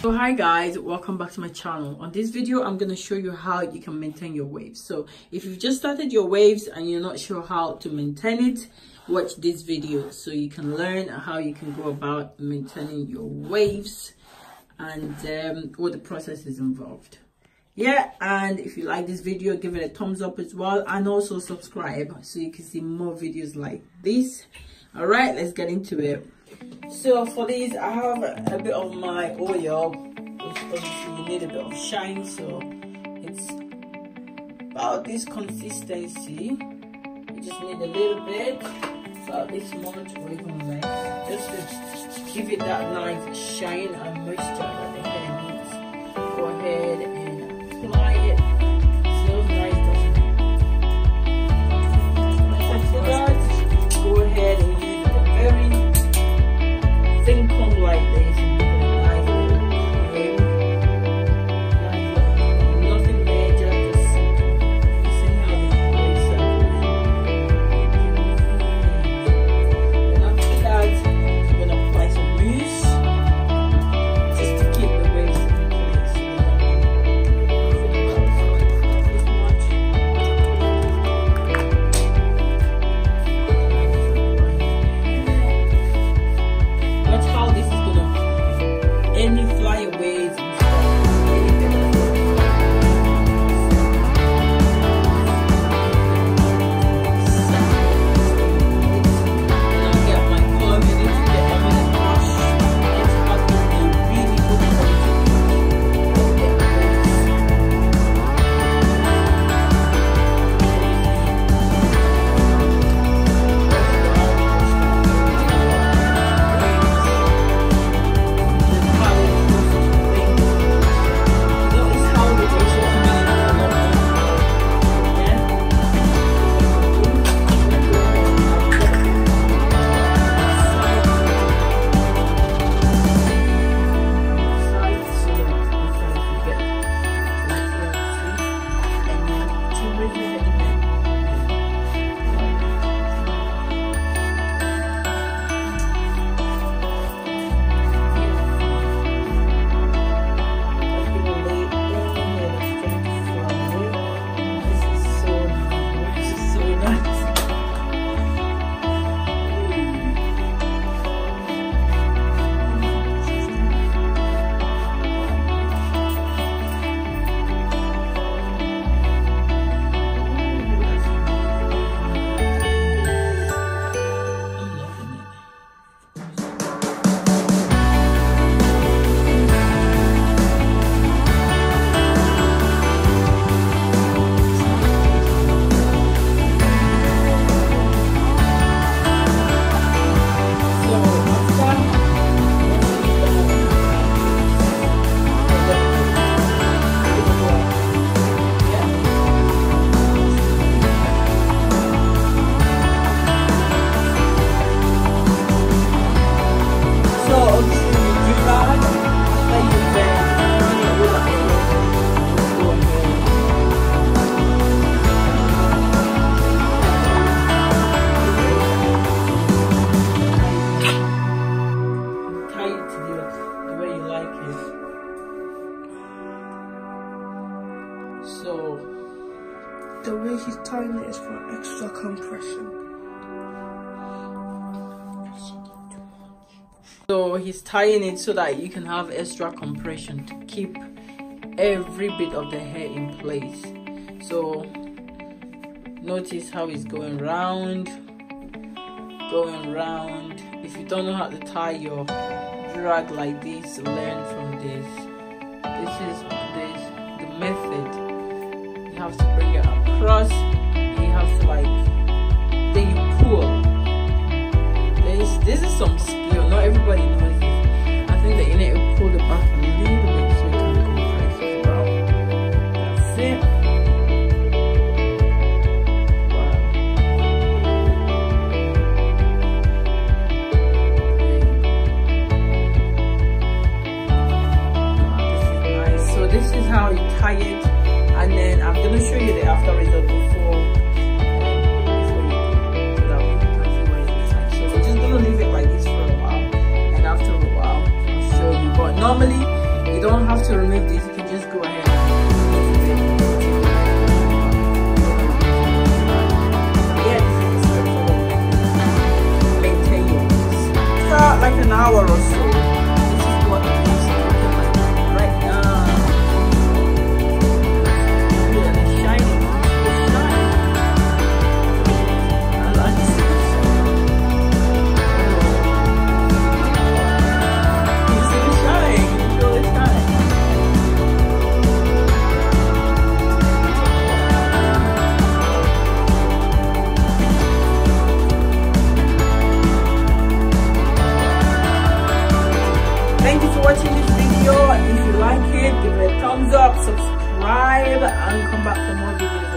So hi guys, welcome back to my channel. On this video I'm going to show you how you can maintain your waves. So if you've just started your waves and you're not sure how to maintain it, watch this video so you can learn how you can go about maintaining your waves and what the process is involved. Yeah, and if you like this video, give it a thumbs up as well, and also subscribe so you can see more videos like this. All right, let's get into it. So for these, I have a bit of my oil, which obviously you need a bit of shine, so it's about this consistency. You just need a little bit, about this much or even less, just to give it that nice shine and moisture that the hair needs. Go ahead and apply it. So nice, doesn't it? After that, go ahead and use a very thin comb like this, and make a nice little comb. Nothing major, just simple. You see how the waves are. And after that, I'm going to apply some mousse just to keep the waves in place. Any flyaways and the way he's tying it is for extra compression. so he's tying it so that you can have extra compression to keep every bit of the hair in place. So notice how it's going round. If you don't know how to tie your drag like this, learn from this. This is the method. You have to bring it across, and you have to then you pull. This is some skill, not everybody knows this. I think that you need to pull the back a little bit so you can compress it around. That's it. Wow. This is nice. So this is how you tie it. And then I'm going to show you the after result before you do that. So we're just going to leave it like this for a while. And after an hour or so. This is what it is looking like right now. Yeah, it's shining. It's shining. I like to see this. You see the shine. You feel the shine. Thank you for watching this video. If you like it, give it a thumbs up, subscribe, and come back for more videos.